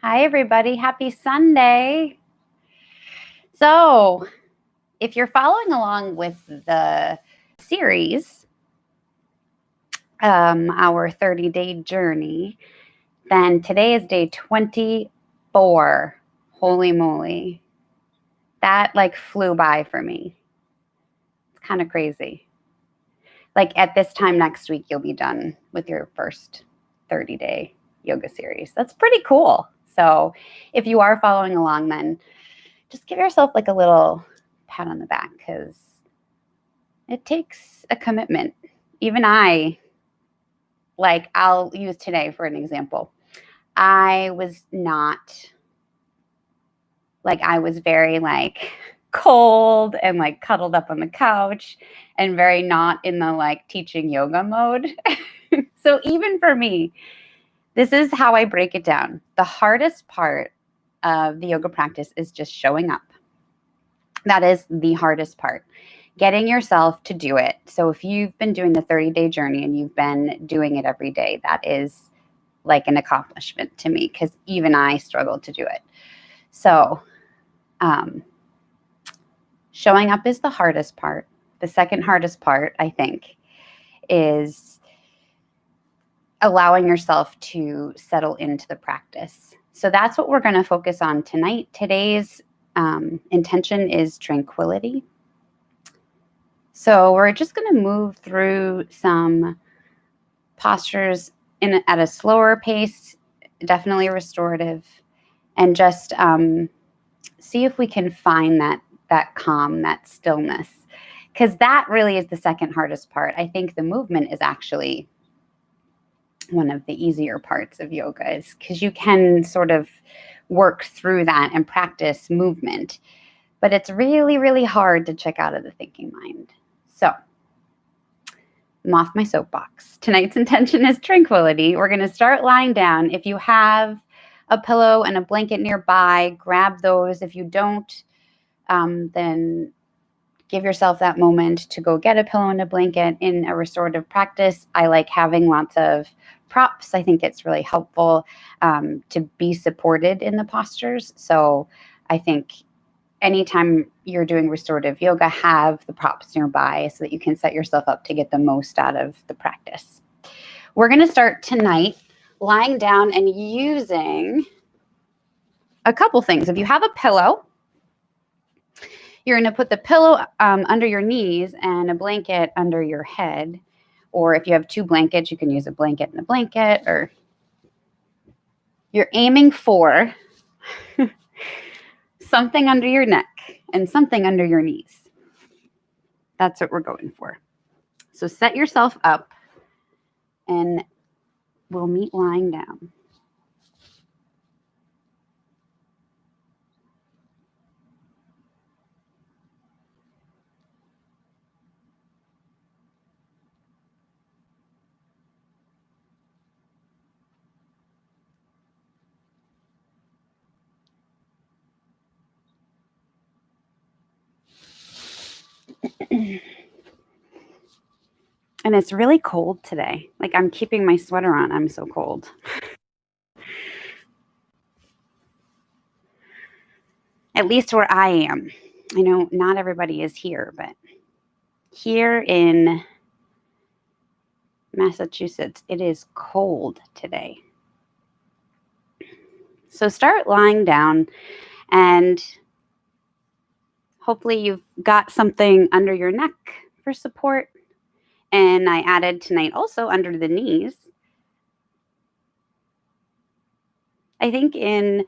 Hi, everybody. Happy Sunday. So, if you're following along with the series, our 30-day journey, then today is day 24. Holy moly. That flew by for me. It's kind of crazy. At this time next week, you'll be done with your first 30-day yoga series. That's pretty cool. So, if you are following along, then just give yourself a little pat on the back because it takes a commitment. Even I'll use today for an example. I was not I was very cold and cuddled up on the couch and very not in the teaching yoga mode. So even for me, this is how I break it down. The hardest part of the yoga practice is just showing up. That is the hardest part, getting yourself to do it. So if you've been doing the 30-day journey and you've been doing it every day, that is an accomplishment to me because even I struggle to do it. So showing up is the hardest part. The second hardest part, I think, is allowing yourself to settle into the practice. So that's what we're going to focus on tonight. Today's intention is tranquility. So we're just going to move through some postures at a slower pace, definitely restorative, and just see if we can find that calm, that stillness, because that really is the second hardest part. I think the movement is actually one of the easier parts of yoga, is because you can sort of work through that and practice movement, but it's really, really hard to check out of the thinking mind. So I'm off my soapbox. Tonight's intention is tranquility. We're going to start lying down. If you have a pillow and a blanket nearby, grab those. If you don't, then give yourself that moment to go get a pillow and a blanket in a restorative practice. I like having lots of props. I think it's really helpful to be supported in the postures. So I think anytime you're doing restorative yoga, have the props nearby so that you can set yourself up to get the most out of the practice. We're going to start tonight lying down and using a couple things. If you have a pillow, you're going to put the pillow under your knees and a blanket under your head. Or if you have two blankets, you can use a blanket and a blanket. Or you're aiming for something under your neck and something under your knees. That's what we're going for. So set yourself up and we'll meet lying down. And it's really cold today. I'm keeping my sweater on. I'm so cold. At least where I am. I know not everybody is here, but here in Massachusetts, it is cold today. So start lying down and hopefully you've got something under your neck for support. And I added tonight also under the knees. I think in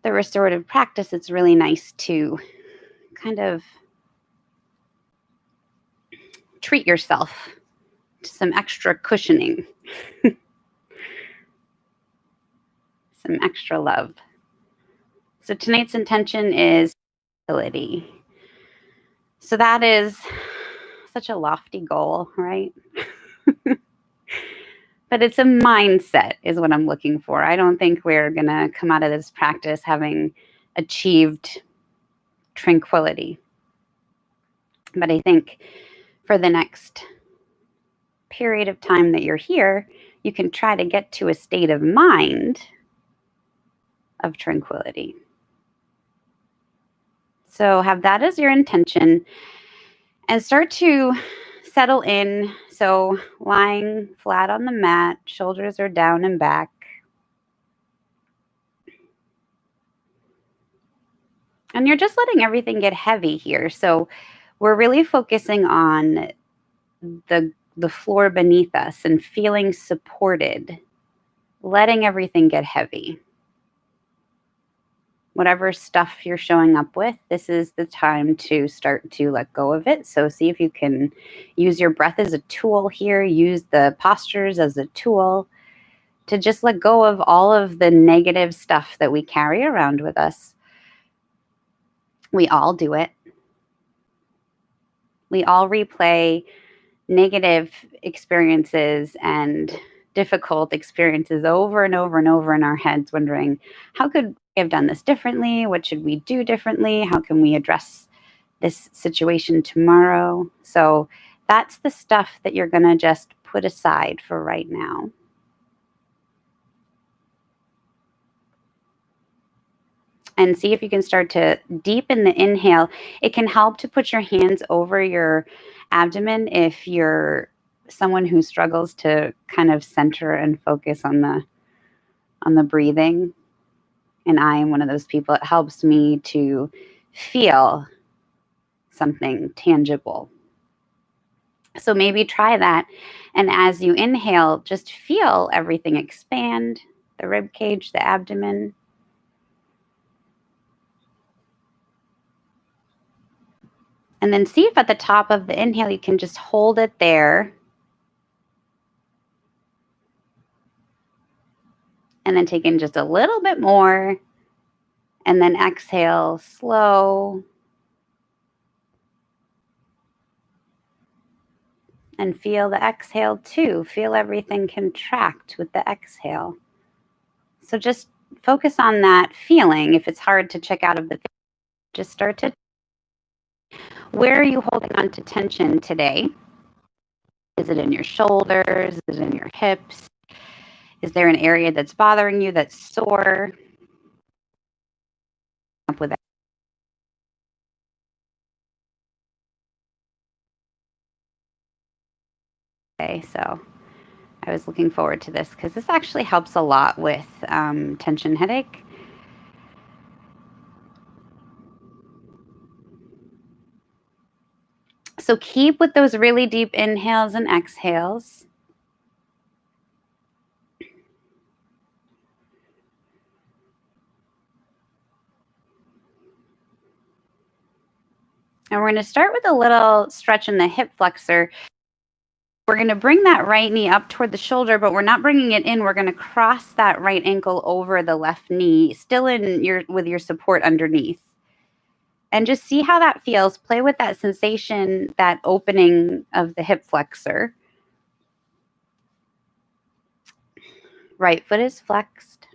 the restorative practice, it's really nice to kind of treat yourself to some extra cushioning, some extra love. So tonight's intention is ability. So that is such a lofty goal, right? But it's a mindset is what I'm looking for. I don't think we're going to come out of this practice having achieved tranquility. But I think for the next period of time that you're here, you can try to get to a state of mind of tranquility. So have that as your intention and start to settle in. So lying flat on the mat, shoulders are down and back. And you're just letting everything get heavy here. So we're really focusing on the floor beneath us and feeling supported, letting everything get heavy. Whatever stuff you're showing up with, this is the time to start to let go of it. So see if you can use your breath as a tool here, use the postures as a tool to just let go of all of the negative stuff that we carry around with us. We all do it. We all replay negative experiences and difficult experiences over and over and over in our heads, wondering, how could we have done this differently? What should we do differently? How can we address this situation tomorrow? So that's the stuff that you're going to just put aside for right now. And see if you can start to deepen the inhale. It can help to put your hands over your abdomen if you're someone who struggles to kind of center and focus on the breathing. And I am one of those people. It helps me to feel something tangible. So maybe try that. And as you inhale, just feel everything expand, the rib cage, the abdomen. And then see if at the top of the inhale, you can just hold it there. And then take in just a little bit more. And then exhale slow. And feel the exhale too. Feel everything contract with the exhale. So just focus on that feeling. If it's hard to check out of the, just start to, where are you holding on to tension today? Is it in your shoulders? Is it in your hips? Is there an area that's bothering you that's sore? Up with that. Okay, so I was looking forward to this because this actually helps a lot with tension headache. So keep with those really deep inhales and exhales. And we're going to start with a little stretch in the hip flexor. We're going to bring that right knee up toward the shoulder, but we're not bringing it in. We're going to cross that right ankle over the left knee, still with your support underneath. And just see how that feels. Play with that sensation, that opening of the hip flexor. Right foot is flexed.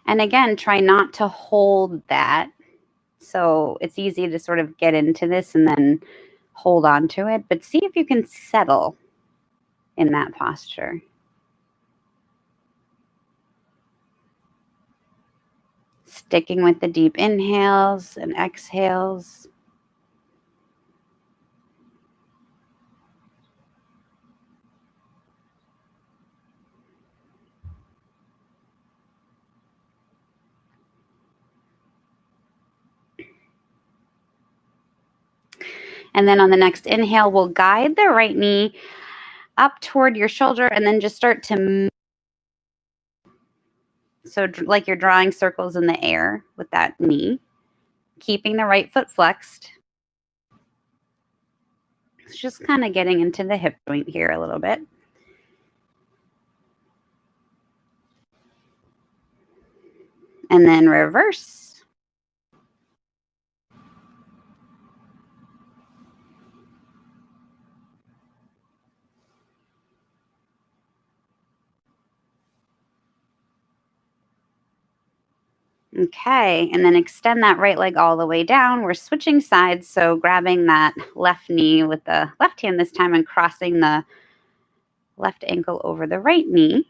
And again, try not to hold that. So it's easy to sort of get into this and then hold on to it. But see if you can settle in that posture. Sticking with the deep inhales and exhales. And then on the next inhale, we'll guide the right knee up toward your shoulder and then just start to move. So like you're drawing circles in the air with that knee, keeping the right foot flexed. It's just kind of getting into the hip joint here a little bit. And then reverse. Okay, and then extend that right leg all the way down. We're switching sides, so grabbing that left knee with the left hand this time and crossing the left ankle over the right knee,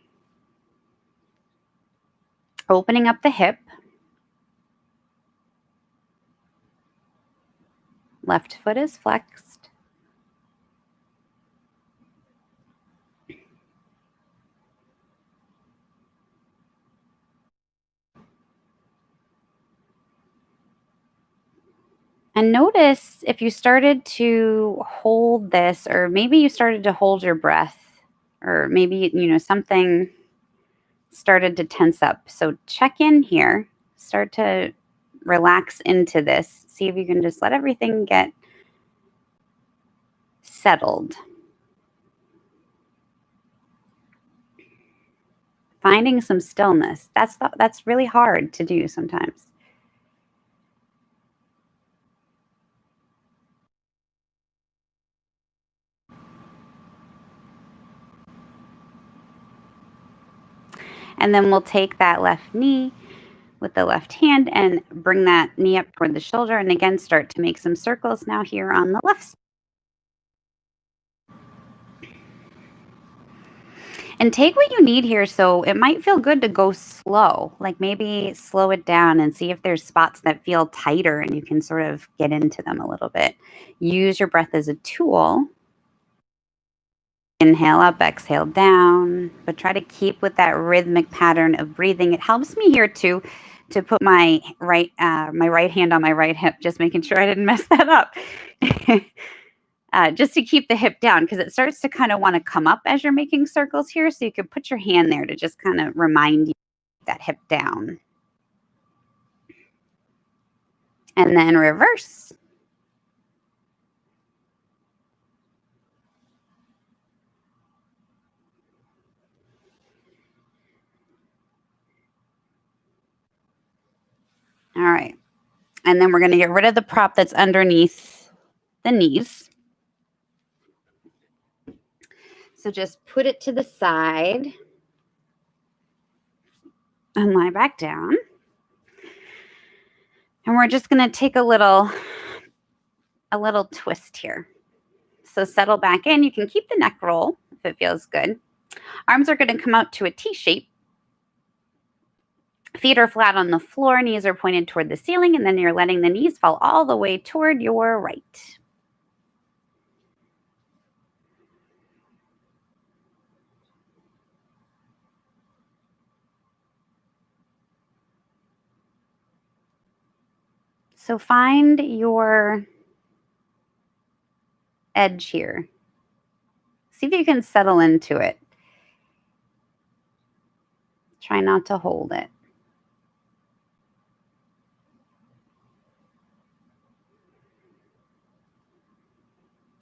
opening up the hip. Left foot is flexed. And notice if you started to hold this, or maybe you started to hold your breath, or maybe, something started to tense up. So check in here, start to relax into this. See if you can just let everything get settled. Finding some stillness. That's really hard to do sometimes. And then we'll take that left knee with the left hand and bring that knee up toward the shoulder. And again, start to make some circles now here on the left side. And take what you need here. So it might feel good to go slow, like maybe slow it down and see if there's spots that feel tighter and you can sort of get into them a little bit. Use your breath as a tool. Inhale up, exhale down, but try to keep with that rhythmic pattern of breathing. It helps me here too to put my right hand on my right hip, just making sure I didn't mess that up. Just to keep the hip down, because it starts to kind of want to come up as you're making circles here. So you could put your hand there to just kind of remind you that hip down. And then reverse. All right. And then we're going to get rid of the prop that's underneath the knees. So just put it to the side and lie back down. And we're just going to take a little twist here. So settle back in. You can keep the neck roll if it feels good. Arms are going to come out to a T shape. Feet are flat on the floor, knees are pointed toward the ceiling, and then you're letting the knees fall all the way toward your right. So find your edge here. See if you can settle into it. Try not to hold it.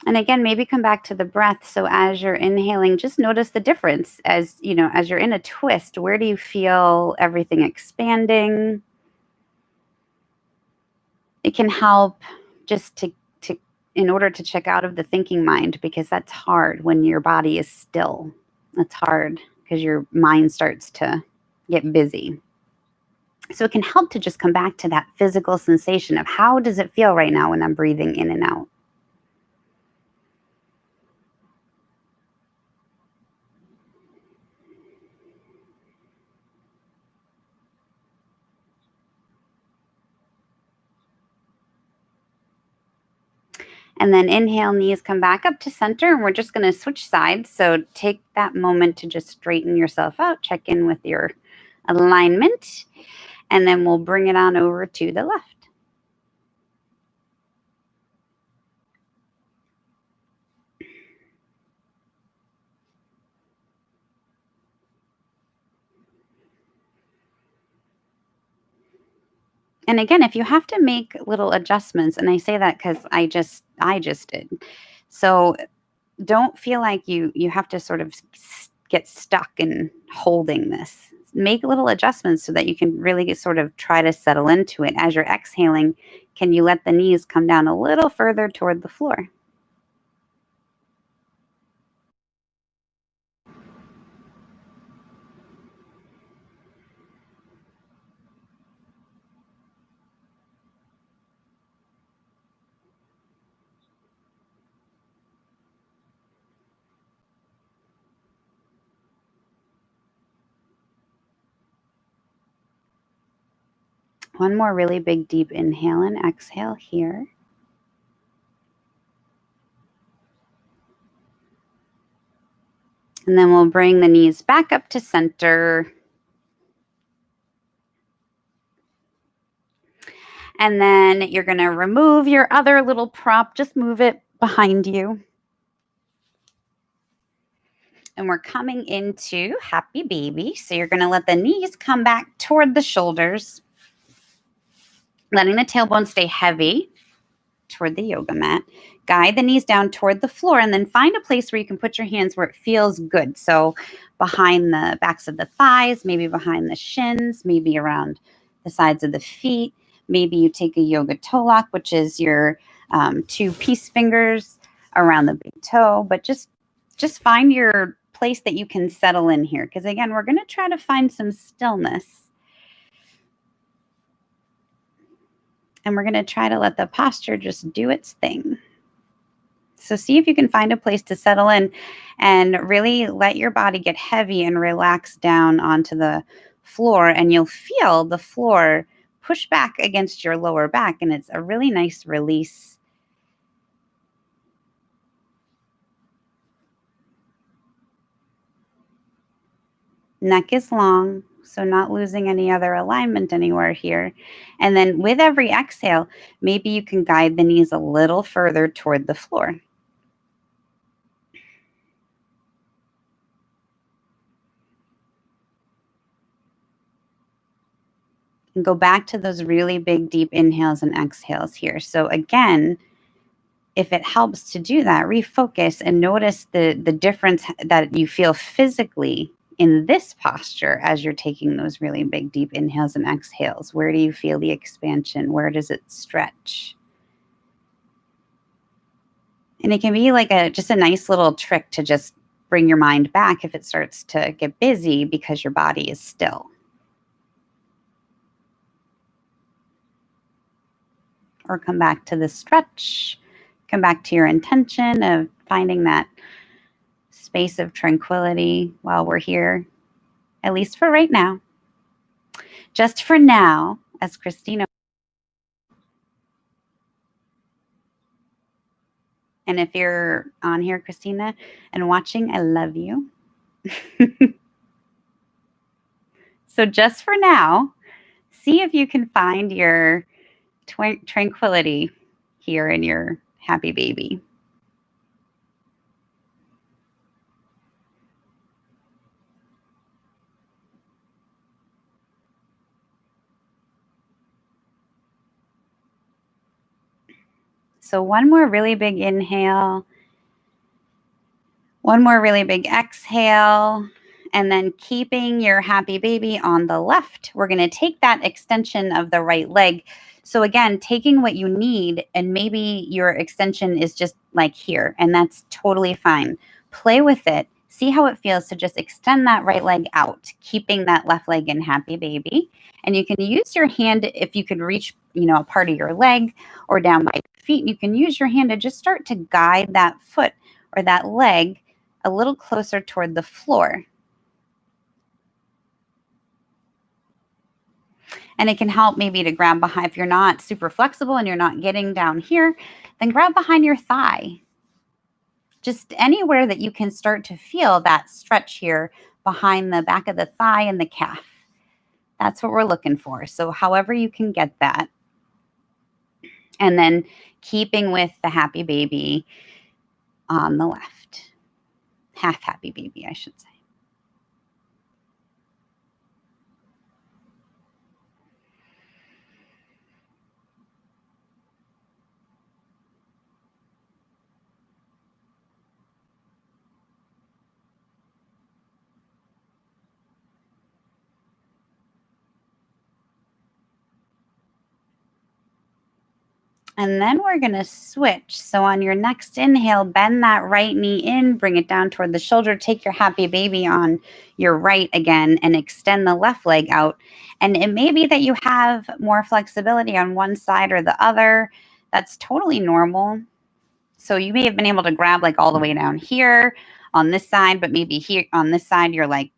And again, maybe come back to the breath. So as you're inhaling, just notice the difference. As you're in a twist, where do you feel everything expanding? It can help just to in order to check out of the thinking mind, because that's hard when your body is still. That's hard because your mind starts to get busy. So it can help to just come back to that physical sensation of how does it feel right now when I'm breathing in and out. And then inhale, knees come back up to center, and we're just going to switch sides. So take that moment to just straighten yourself out, check in with your alignment, and then we'll bring it on over to the left. And again, if you have to make little adjustments, and I say that because I just did. So don't feel like you have to sort of get stuck in holding this. Make little adjustments so that you can really sort of try to settle into it. As you're exhaling, can you let the knees come down a little further toward the floor? One more really big deep inhale and exhale here. And then we'll bring the knees back up to center. And then you're going to remove your other little prop. Just move it behind you. And we're coming into happy baby. So you're going to let the knees come back toward the shoulders, letting the tailbone stay heavy toward the yoga mat. Guide the knees down toward the floor, and then find a place where you can put your hands where it feels good. So behind the backs of the thighs, maybe behind the shins, maybe around the sides of the feet. Maybe you take a yoga toe lock, which is your 2 peace fingers around the big toe. But just find your place that you can settle in here. Because again, we're going to try to find some stillness. And we're going to try to let the posture just do its thing. So see if you can find a place to settle in and really let your body get heavy and relax down onto the floor. And you'll feel the floor push back against your lower back. And it's a really nice release. Neck is long, so not losing any other alignment anywhere here. And then with every exhale, maybe you can guide the knees a little further toward the floor. And go back to those really big, deep inhales and exhales here. So again, if it helps to do that, refocus and notice the difference that you feel physically in this posture as you're taking those really big, deep inhales and exhales. Where do you feel the expansion? Where does it stretch? And it can be like just a nice little trick to just bring your mind back if it starts to get busy because your body is still. Or come back to the stretch. Come back to your intention of finding that space of tranquility while we're here, at least for right now. Just for now, as Christina. And if you're on here, Christina, and watching, I love you. So just for now, see if you can find your tranquility here in your happy baby. So one more really big inhale, one more really big exhale, and then keeping your happy baby on the left, we're going to take that extension of the right leg. So again, taking what you need, and maybe your extension is just like here, and that's totally fine. Play with it. See how it feels to just extend that right leg out, keeping that left leg in happy baby. And you can use your hand if you could reach, a part of your leg or down by your feet. You can use your hand to just start to guide that foot or that leg a little closer toward the floor. And it can help maybe to grab behind, if you're not super flexible and you're not getting down here, then grab behind your thigh. Just anywhere that you can start to feel that stretch here behind the back of the thigh and the calf. That's what we're looking for. So however you can get that. And then keeping with the happy baby on the left. Half happy baby, I should say. And then we're going to switch. So on your next inhale, bend that right knee in, bring it down toward the shoulder, take your happy baby on your right again and extend the left leg out. And it may be that you have more flexibility on one side or the other. That's totally normal. So you may have been able to grab like all the way down here on this side, but maybe here on this side, you're like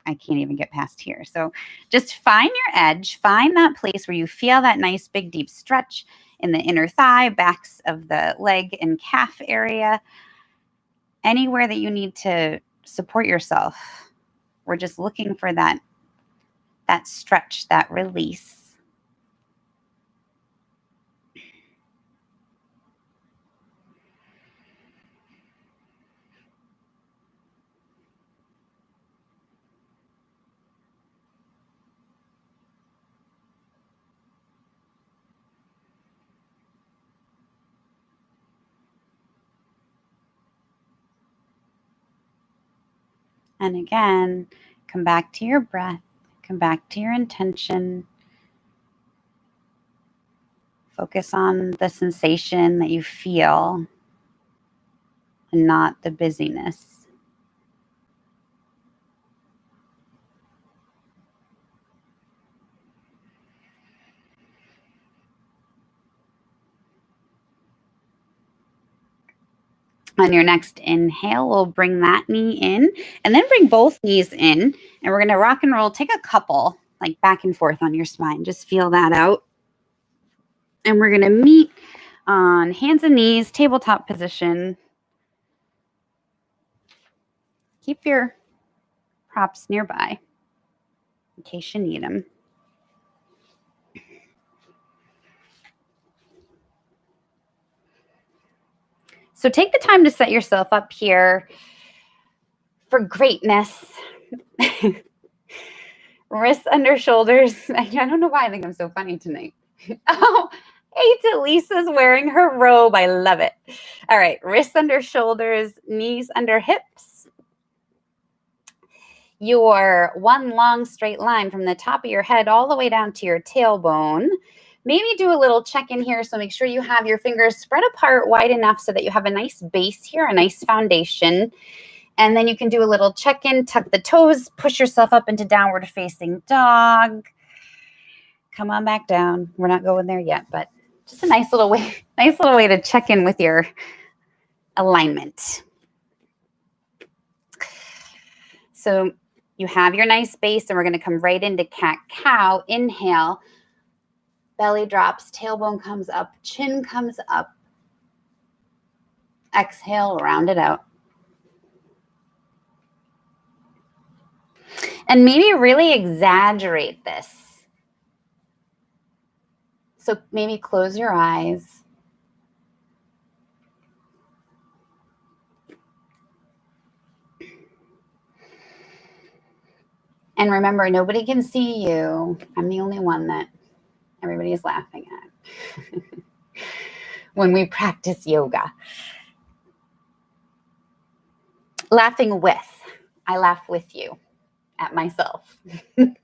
I can't even get past here. So just find your edge, find that place where you feel that nice big deep stretch in the inner thigh, backs of the leg and calf area, anywhere that you need to support yourself. We're just looking for that stretch, that release. And again, come back to your breath, come back to your intention. Focus on the sensation that you feel and not the busyness. On your next inhale, we'll bring that knee in and then bring both knees in. And we're going to rock and roll. Take a couple, like back and forth on your spine. Just feel that out. And we're going to meet on hands and knees, tabletop position. Keep your props nearby in case you need them. So take the time to set yourself up here for greatness. Wrists under shoulders. I don't know why I think I'm so funny tonight. Oh, hey, Lisa's wearing her robe. I love it. All right, wrists under shoulders, knees under hips. Your one long straight line from the top of your head all the way down to your tailbone. Maybe do a little check-in here. So make sure you have your fingers spread apart wide enough so that you have a nice base here, a nice foundation. And then you can do a little check-in, tuck the toes, push yourself up into downward facing dog. Come on back down. We're not going there yet, but just a nice little way to check in with your alignment. So you have your nice base, and we're going to come right into cat-cow. Inhale. Belly drops, tailbone comes up, chin comes up. Exhale, round it out. And maybe really exaggerate this. So maybe close your eyes. And remember, nobody can see you. I'm the only one that everybody is laughing at when we practice yoga. Laughing with. I laugh with you at myself. You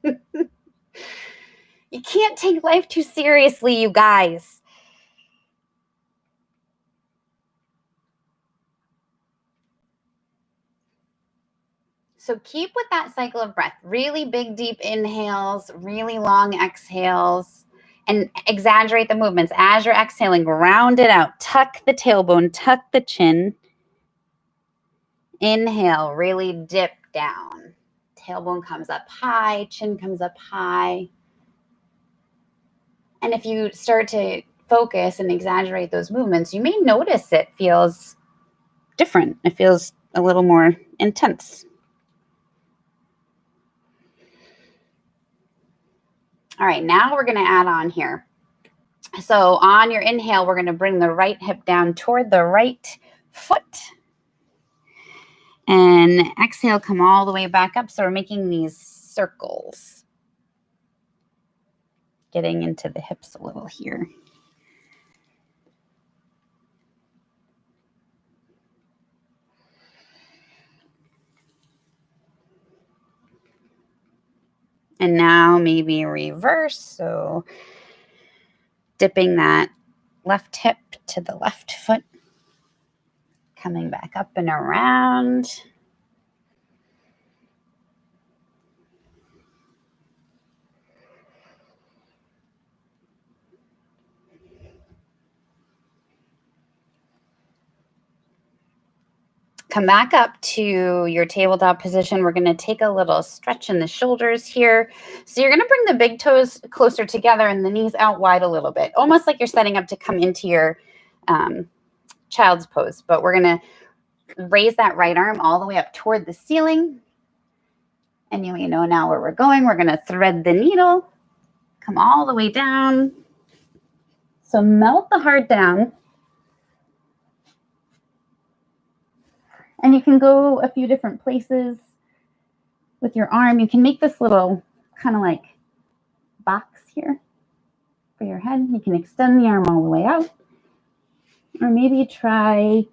can't take life too seriously, you guys. So keep with that cycle of breath. Really big, deep inhales, really long exhales, and exaggerate the movements. As you're exhaling, round it out. Tuck the tailbone, tuck the chin. Inhale, really dip down. Tailbone comes up high, chin comes up high. And if you start to focus and exaggerate those movements, you may notice it feels different. It feels a little more intense. All right, now we're going to add on here. So on your inhale, we're going to bring the right hip down toward the right foot. And exhale, come all the way back up. So we're making these circles. Getting into the hips a little here. And now maybe reverse. So dipping that left hip to the left foot. Coming back up and around. Come back up to your tabletop position. We're going to take a little stretch in the shoulders here. So you're going to bring the big toes closer together and the knees out wide a little bit, almost like you're setting up to come into your child's pose. But we're going to raise that right arm all the way up toward the ceiling. And you know now where we're going. We're going to thread the needle, come all the way down. So melt the heart down. And you can go a few different places with your arm. You can make this little kind of like box here for your head. You can extend the arm all the way out. Or maybe try,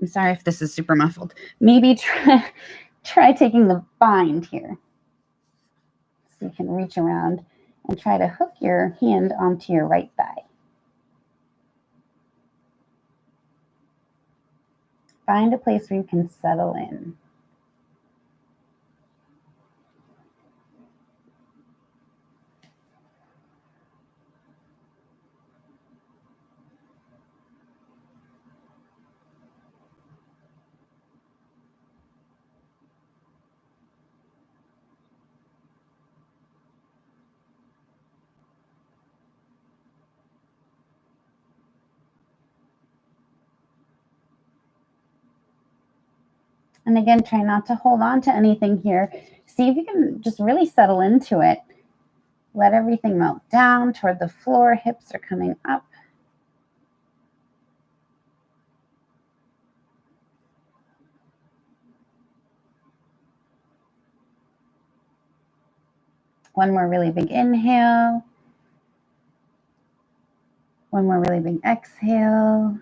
I'm sorry if this is super muffled. Maybe try taking the bind here. So you can reach around and try to hook your hand onto your right thigh. Find a place where you can settle in. And again, try not to hold on to anything here. See if you can just really settle into it. Let everything melt down toward the floor. Hips are coming up. One more really big inhale. One more really big exhale.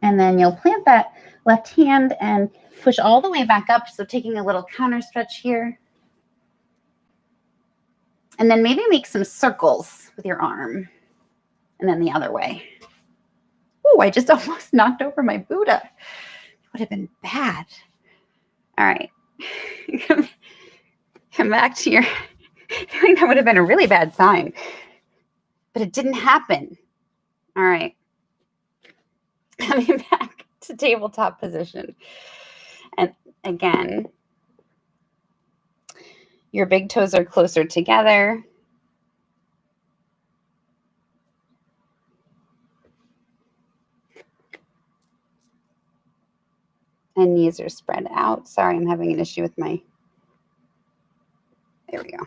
And then you'll plant that left hand and push all the way back up. So taking a little counter stretch here. And then maybe make some circles with your arm. And then the other way. Oh, I just almost knocked over my Buddha. It would have been bad. All right. Come back to your, I think that would have been a really bad sign. But it didn't happen. All right. Coming back to tabletop position. And again, your big toes are closer together. And knees are spread out. Sorry, I'm having an issue with my, there we go.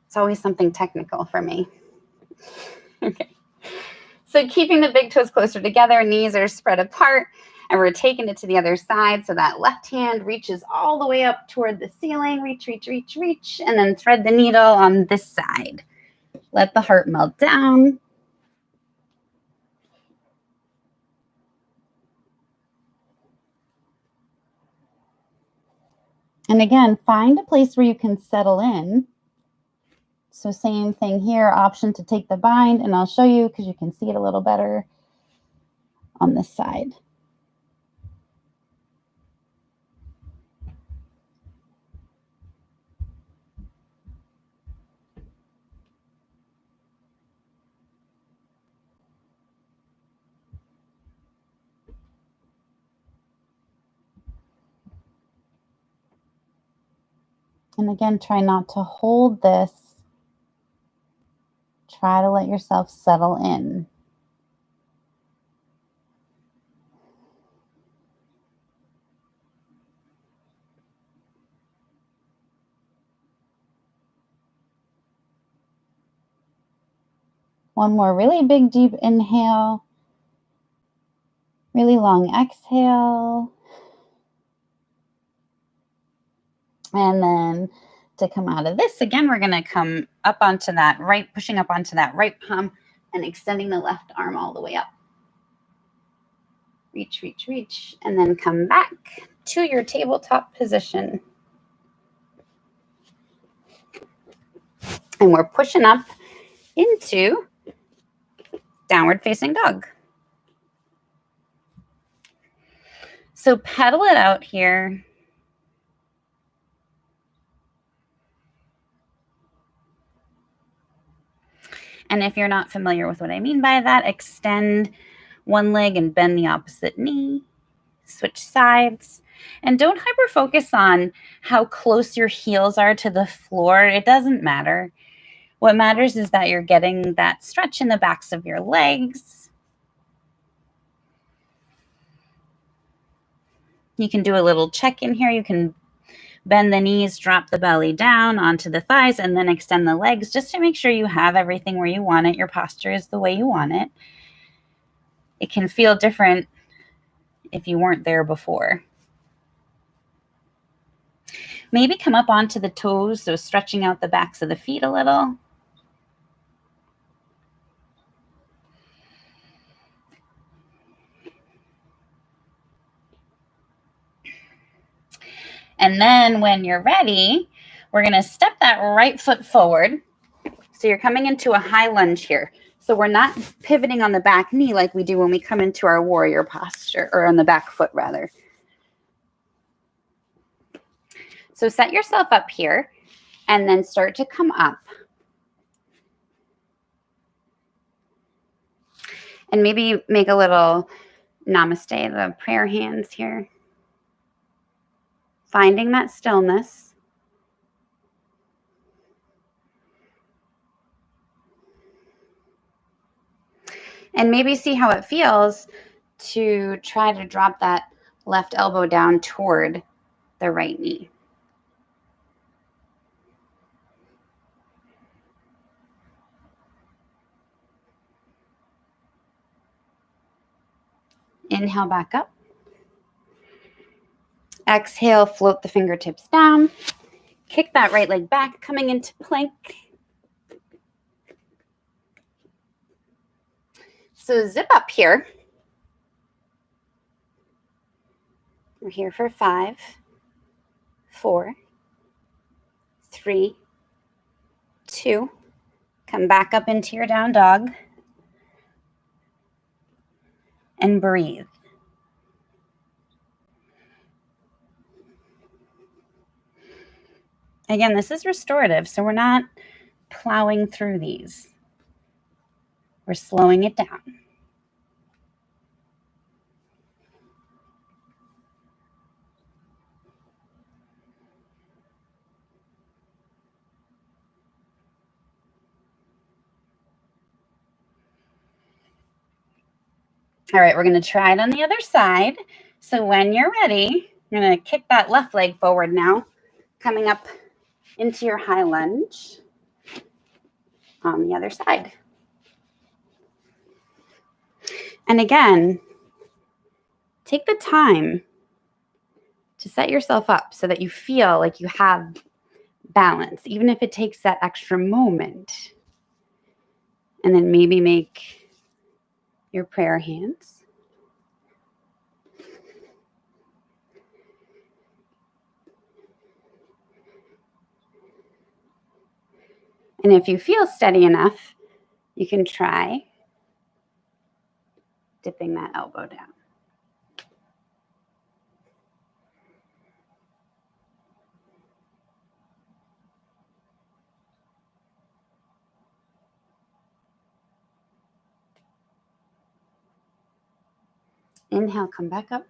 It's always something technical for me. Okay. So keeping the big toes closer together, knees are spread apart, and we're taking it to the other side. So that left hand reaches all the way up toward the ceiling. Reach, reach, reach, reach, and then thread the needle on this side. Let the heart melt down. And again, find a place where you can settle in. So same thing here, option to take the bind, and I'll show you because you can see it a little better on this side. And again, try not to hold this. Try to let yourself settle in. One more really big, deep inhale. Really long exhale. And then to come out of this, again, we're going to come up onto that right, pushing up onto that right palm and extending the left arm all the way up. Reach, reach, reach, and then come back to your tabletop position. And we're pushing up into downward facing dog. So pedal it out here. And if you're not familiar with what I mean by that, extend one leg and bend the opposite knee. Switch sides. And don't hyper focus on how close your heels are to the floor. It doesn't matter. What matters is that you're getting that stretch in the backs of your legs. You can do a little check-in here. You can bend the knees, drop the belly down onto the thighs, and then extend the legs just to make sure you have everything where you want it. Your posture is the way you want it. It can feel different if you weren't there before. Maybe come up onto the toes, so stretching out the backs of the feet a little. And then when you're ready, we're going to step that right foot forward. So you're coming into a high lunge here. So we're not pivoting on the back knee like we do when we come into our warrior posture, or on the back foot rather. So set yourself up here and then start to come up. And maybe make a little namaste, the prayer hands here. Finding that stillness. And maybe see how it feels to try to drop that left elbow down toward the right knee. Inhale back up. Exhale, float the fingertips down. Kick that right leg back, coming into plank. So zip up here. We're here for 5, 4, 3, 2. Come back up into your down dog. And breathe. Again, this is restorative, so we're not plowing through these. We're slowing it down. All right, we're going to try it on the other side. So when you're ready, you're going to kick that left leg forward now, coming up into your high lunge on the other side. And again, take the time to set yourself up so that you feel like you have balance, even if it takes that extra moment. And then maybe make your prayer hands. And if you feel steady enough, you can try dipping that elbow down. Inhale, come back up.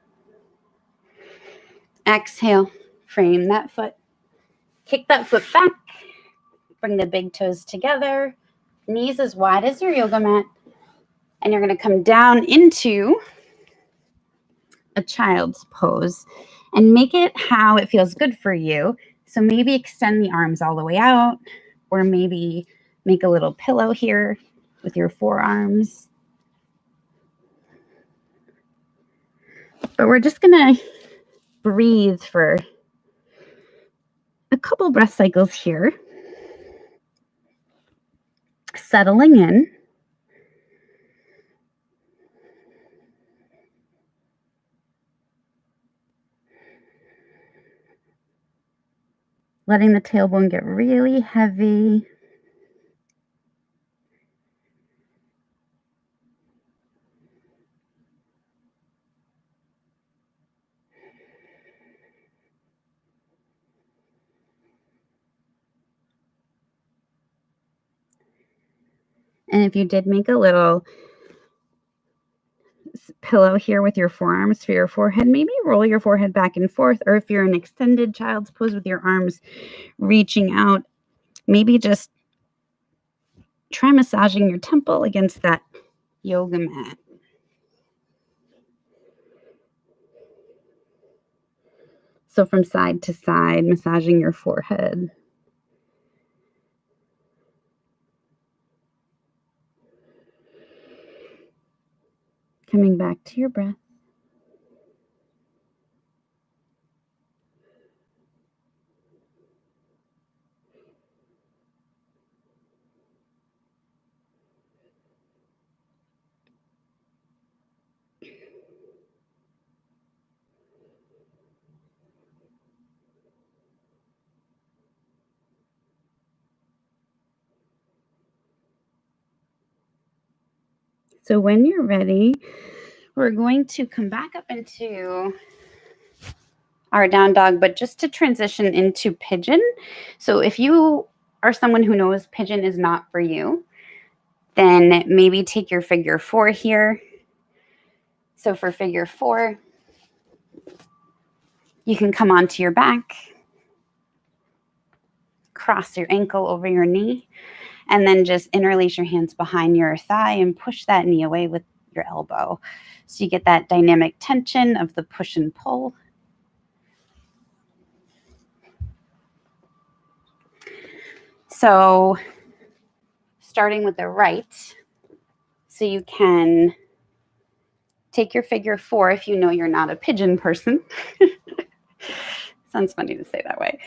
Exhale, frame that foot. Kick that foot back. Bring the big toes together. Knees as wide as your yoga mat. And you're going to come down into a child's pose and make it how it feels good for you. So maybe extend the arms all the way out, or maybe make a little pillow here with your forearms. But we're just going to breathe for a couple breath cycles here. Settling in. Letting the tailbone get really heavy. And if you did make a little pillow here with your forearms for your forehead. Maybe roll your forehead back and forth, or if you're in extended child's pose with your arms reaching out, maybe just try massaging your temple against that yoga mat. So from side to side, massaging your forehead. Coming back to your breath. So when you're ready, we're going to come back up into our down dog, but just to transition into pigeon. So if you are someone who knows pigeon is not for you, then maybe take your figure 4 here. So for figure 4, you can come onto your back, cross your ankle over your knee, and then just interlace your hands behind your thigh and push that knee away with your elbow. So you get that dynamic tension of the push and pull. So starting with the right, so you can take your figure 4 if you know you're not a pigeon person. Sounds funny to say that way.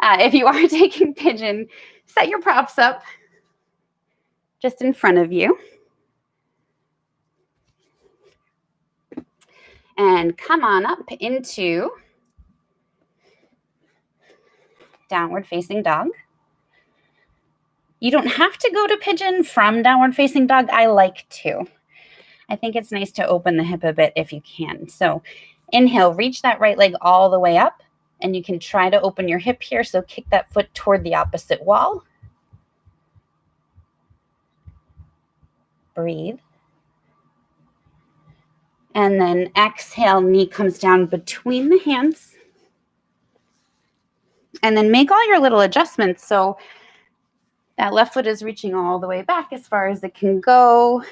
If you are taking pigeon, set your props up just in front of you. And come on up into downward facing dog. You don't have to go to pigeon from downward facing dog. I like to. I think it's nice to open the hip a bit if you can. So inhale, reach that right leg all the way up, and you can try to open your hip here. So kick that foot toward the opposite wall. Breathe. And then exhale, knee comes down between the hands. And then make all your little adjustments. So that left foot is reaching all the way back as far as it can go.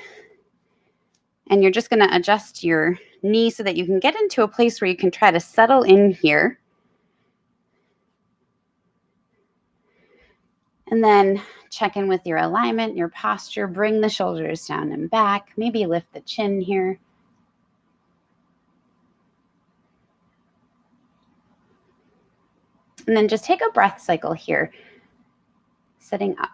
And you're just going to adjust your knee so that you can get into a place where you can try to settle in here. And then check in with your alignment, your posture. Bring the shoulders down and back. Maybe lift the chin here. And then just take a breath cycle here, sitting up.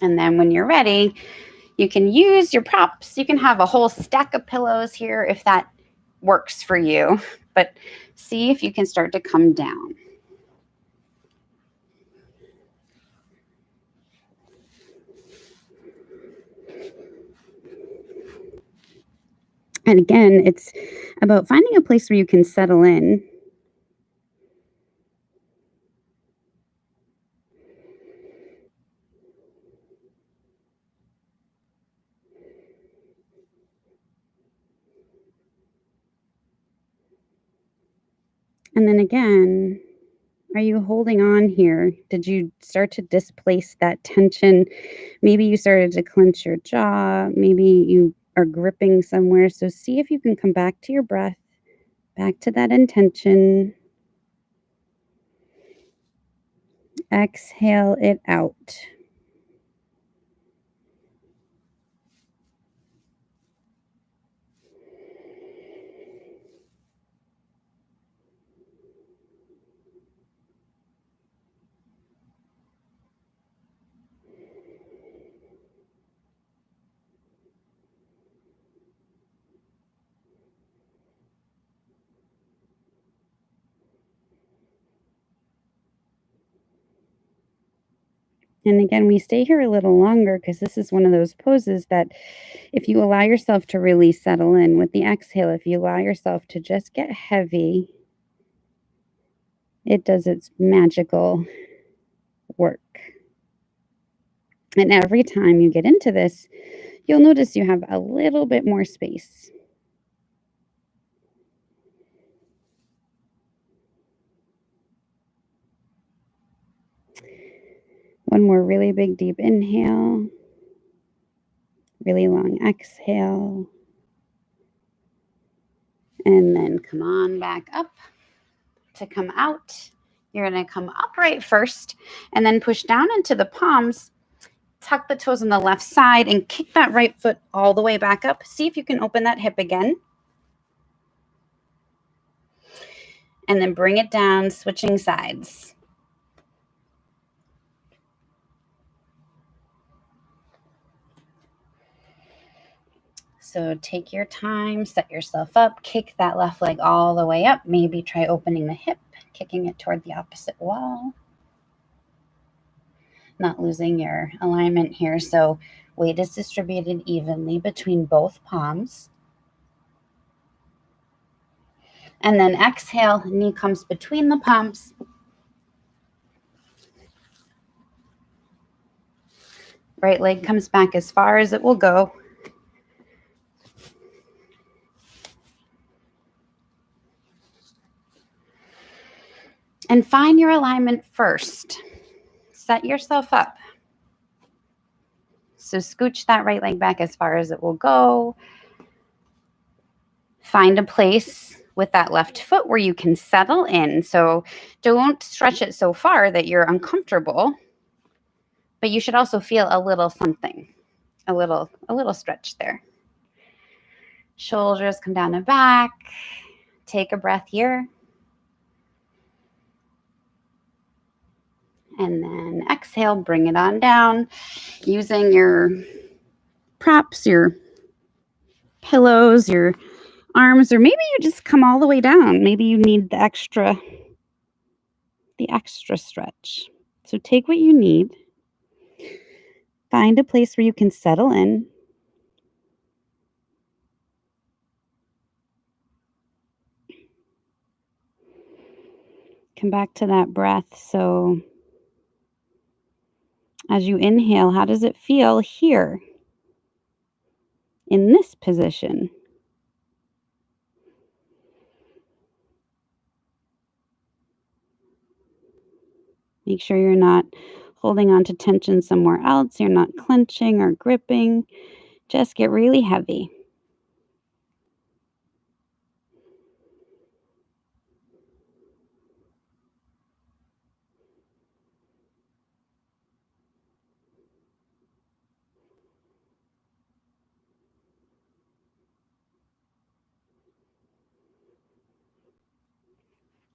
And then when you're ready, you can use your props. You can have a whole stack of pillows here if that works for you. But see if you can start to come down. And again, it's about finding a place where you can settle in. And then again, are you holding on here? Did you start to displace that tension? Maybe you started to clench your jaw. Maybe you are gripping somewhere. So see if you can come back to your breath, back to that intention. Exhale it out. And again, we stay here a little longer because this is one of those poses that if you allow yourself to really settle in with the exhale, if you allow yourself to just get heavy, it does its magical work. And every time you get into this, you'll notice you have a little bit more space. One more really big deep inhale, really long exhale, and then come on back up. To come out, you're going to come upright first and then push down into the palms. Tuck the toes on the left side and kick that right foot all the way back up. See if you can open that hip again. And then bring it down, switching sides. So take your time, set yourself up, kick that left leg all the way up. Maybe try opening the hip, kicking it toward the opposite wall. Not losing your alignment here. So weight is distributed evenly between both palms. And then exhale, knee comes between the palms. Right leg comes back as far as it will go. And find your alignment first. Set yourself up. So scooch that right leg back as far as it will go. Find a place with that left foot where you can settle in. So don't stretch it so far that you're uncomfortable, but you should also feel a little something, a little stretch there. Shoulders come down and back. Take a breath here. And then exhale, bring it on down using your props, your pillows, your arms, or maybe you just come all the way down. Maybe you need the extra stretch. So take what you need. Find a place where you can settle in. Come back to that breath. So as you inhale, how does it feel here in this position? Make sure you're not holding on to tension somewhere else. You're not clenching or gripping. Just get really heavy.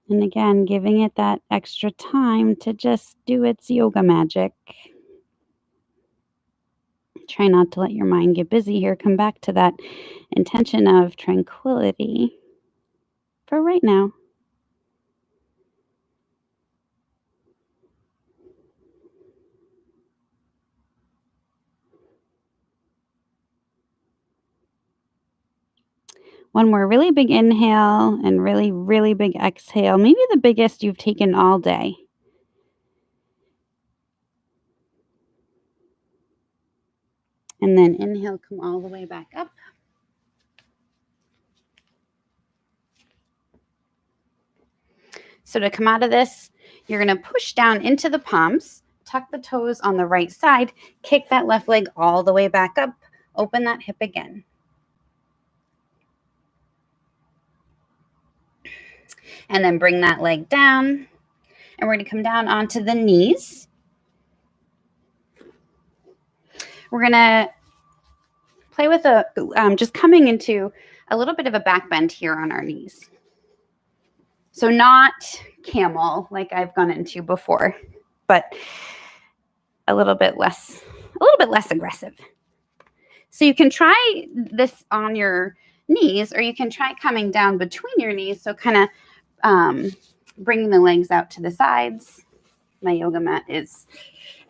And again, giving it that extra time to just do its yoga magic. Try not to let your mind get busy here. Come back to that intention of tranquility for right now. One more really big inhale and really, really big exhale. Maybe the biggest you've taken all day. And then inhale, come all the way back up. So to come out of this, you're going to push down into the palms, tuck the toes on the right side, kick that left leg all the way back up, open that hip again. And then bring that leg down. And we're going to come down onto the knees. We're going to play with just coming into a little bit of a back bend here on our knees. So not camel like I've gone into before, but a little bit less aggressive. So you can try this on your knees, or you can try coming down between your knees. So kind of bringing the legs out to the sides. My yoga mat is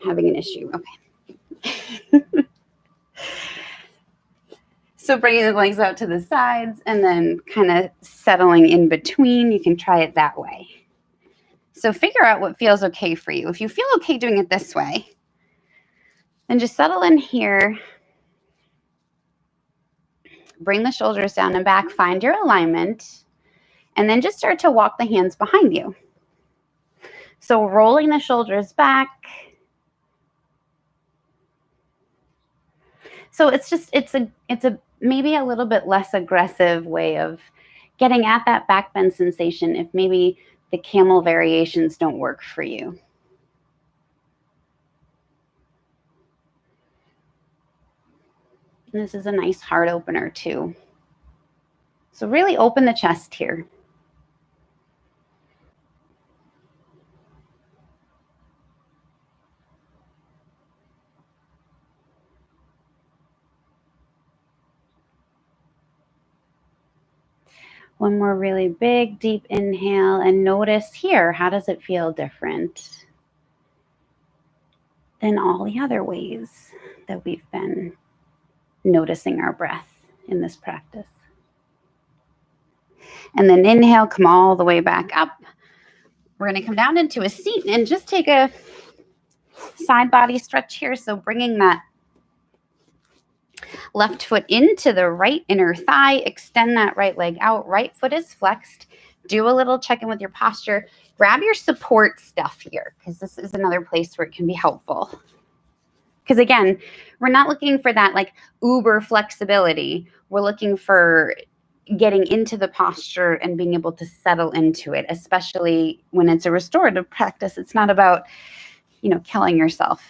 having an issue. Okay. So bringing the legs out to the sides and then kind of settling in between. You can try it that way. So figure out what feels okay for you. If you feel okay doing it this way, And just settle in here. Bring the shoulders down and back. Find your alignment. And then just start to walk the hands behind you. So rolling the shoulders back. So it's a maybe a little bit less aggressive way of getting at that back bend sensation if maybe the camel variations don't work for you. And this is a nice heart opener too. So really open the chest here. One more really big, deep inhale, and notice here, how does it feel different than all the other ways that we've been noticing our breath in this practice? And then inhale, come all the way back up. We're going to come down into a seat and just take a side body stretch here. So bringing that left foot into the right inner thigh, extend that right leg out, right foot is flexed. Do a little check-in with your posture. Grab your support stuff here because this is another place where it can be helpful. Because again, we're not looking for that like uber flexibility. We're looking for getting into the posture and being able to settle into it, especially when it's a restorative practice. It's not about, killing yourself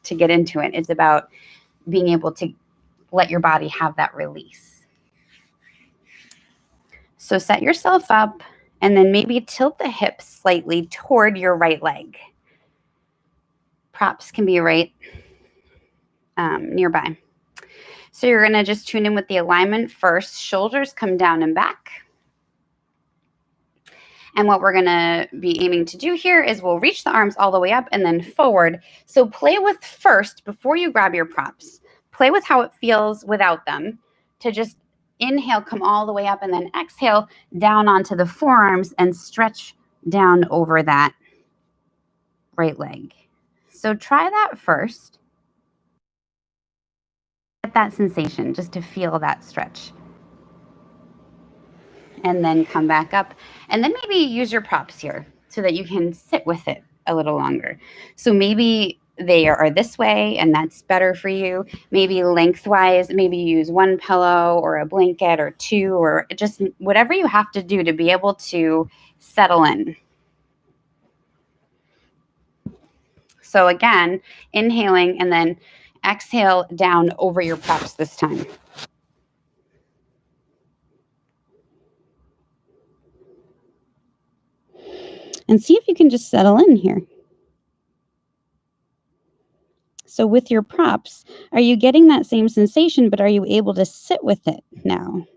to get into it. It's about being able to let your body have that release. So set yourself up and then maybe tilt the hips slightly toward your right leg. Props can be right nearby. So you're going to just tune in with the alignment first. Shoulders come down and back. And what we're going to be aiming to do here is we'll reach the arms all the way up and then forward. So play with first, before you grab your props, play with how it feels without them, to just inhale, come all the way up, and then exhale down onto the forearms and stretch down over that right leg. So try that first. Get that sensation just to feel that stretch. And then come back up. And then maybe use your props here so that you can sit with it a little longer. So maybe they are this way and that's better for you. Maybe lengthwise, maybe use one pillow or a blanket or two, or just whatever you have to do to be able to settle in. So again, inhaling and then exhale down over your props this time. And see if you can just settle in here. So with your props, are you getting that same sensation, but are you able to sit with it now?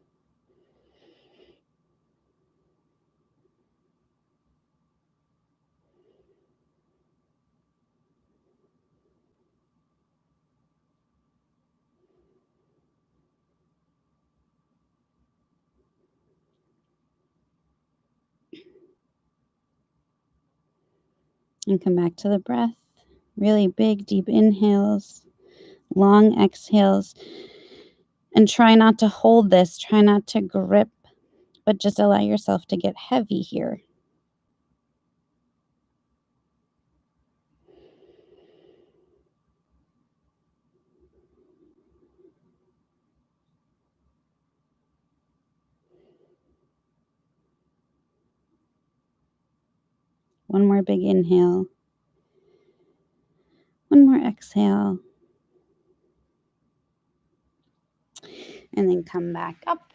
And come back to the breath. Really big, deep inhales, long exhales. And try not to hold this. Try not to grip, but just allow yourself to get heavy here. One more big inhale. One more exhale. And then come back up.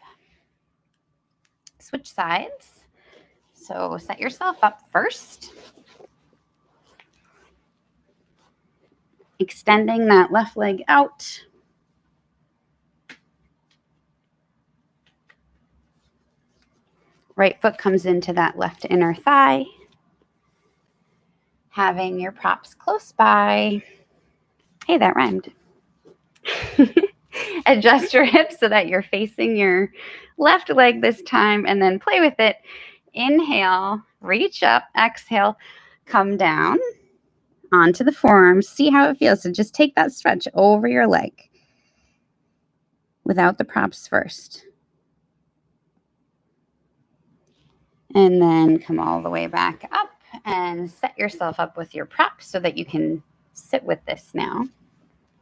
Switch sides. So set yourself up first. Extending that left leg out. Right foot comes into that left inner thigh. Having your props close by. Hey, that rhymed. Adjust your hips so that you're facing your left leg this time, and then play with it. Inhale, reach up, exhale, come down onto the forearms. See how it feels. So just take that stretch over your leg without the props first. And then come all the way back up and set yourself up with your props so that you can sit with this now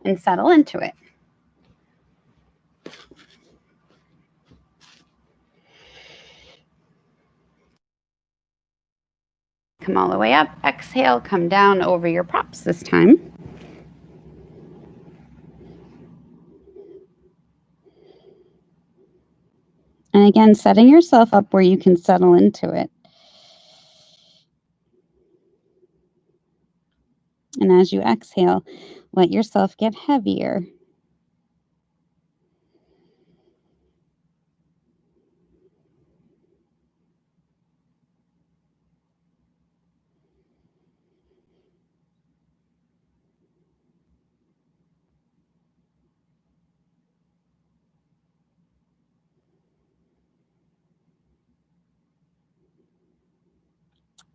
and settle into it. Come all the way up. Exhale, come down over your props this time. And again, setting yourself up where you can settle into it. And as you exhale, let yourself get heavier.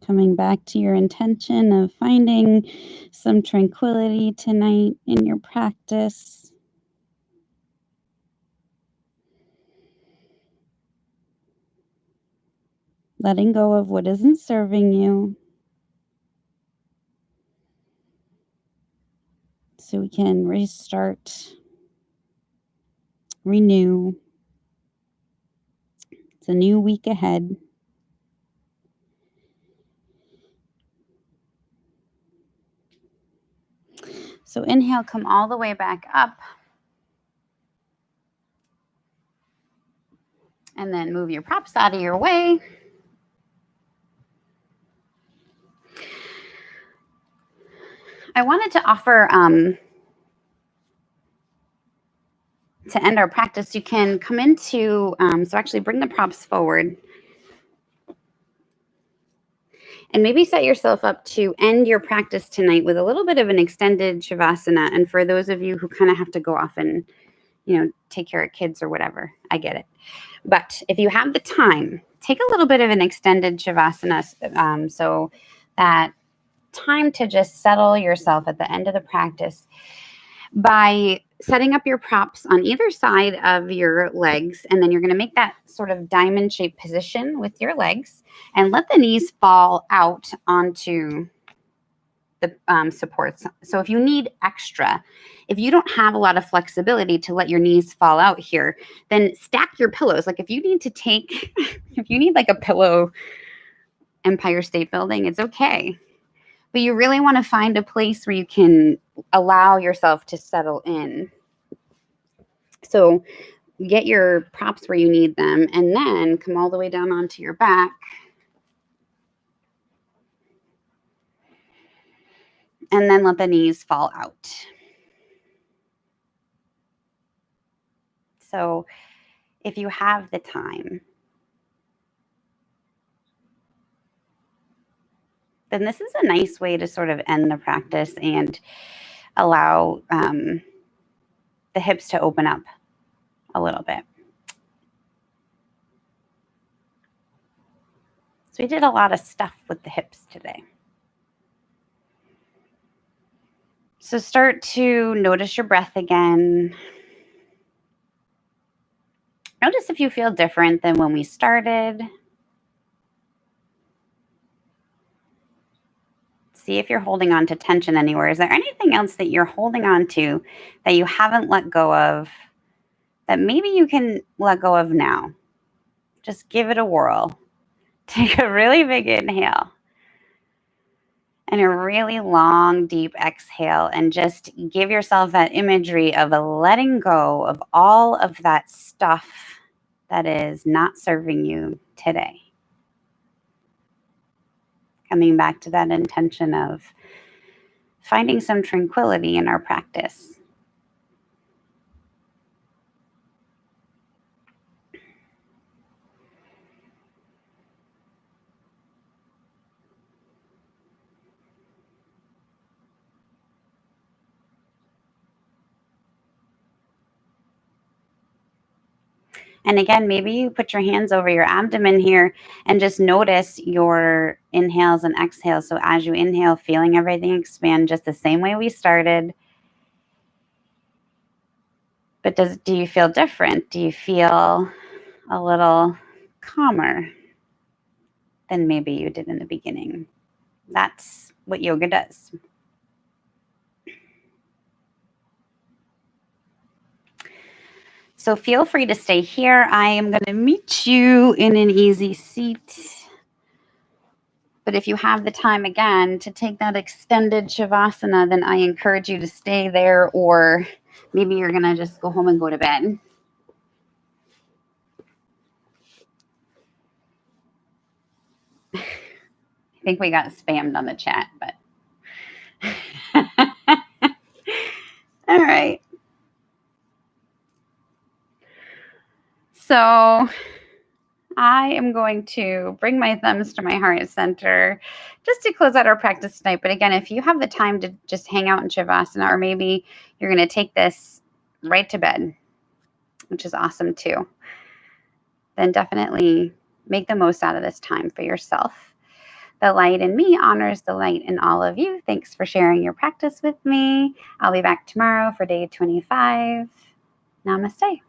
Coming back to your intention of finding some tranquility tonight in your practice. Letting go of what isn't serving you, so we can restart, renew. It's a new week ahead. So inhale, come all the way back up. And then move your props out of your way. I wanted to offer, to end our practice, you can come into, so actually bring the props forward. And maybe set yourself up to end your practice tonight with a little bit of an extended Shavasana. And for those of you who kind of have to go off and, take care of kids or whatever, I get it. But if you have the time, take a little bit of an extended Shavasana, so that time to just settle yourself at the end of the practice by setting up your props on either side of your legs. And then you're going to make that sort of diamond shaped position with your legs and let the knees fall out onto the supports. So if you need extra, if you don't have a lot of flexibility to let your knees fall out here, then stack your pillows. Like if you need to take, if you need like a pillow Empire State Building, it's okay. But you really want to find a place where you can allow yourself to settle in. So get your props where you need them and then come all the way down onto your back. And then let the knees fall out. So if you have the time, then this is a nice way to sort of end the practice and allow the hips to open up a little bit. So we did a lot of stuff with the hips today. So start to notice your breath again. Notice if you feel different than when we started. See if you're holding on to tension anywhere. Is there anything else that you're holding on to that you haven't let go of that maybe you can let go of now? Just give it a whirl. Take a really big inhale and a really long, deep exhale, and just give yourself that imagery of a letting go of all of that stuff that is not serving you today. Coming back to that intention of finding some tranquility in our practice. And again, maybe you put your hands over your abdomen here and just notice your inhales and exhales. So as you inhale, feeling everything expand just the same way we started. But do you feel different? Do you feel a little calmer than maybe you did in the beginning? That's what yoga does. So feel free to stay here. I am going to meet you in an easy seat. But if you have the time again to take that extended Shavasana, then I encourage you to stay there, or maybe you're going to just go home and go to bed. I think we got spammed on the chat, but all right. So I am going to bring my thumbs to my heart center just to close out our practice tonight. But again, if you have the time to just hang out in Shavasana, or maybe you're going to take this right to bed, which is awesome too, then definitely make the most out of this time for yourself. The light in me honors the light in all of you. Thanks for sharing your practice with me. I'll be back tomorrow for day 25. Namaste.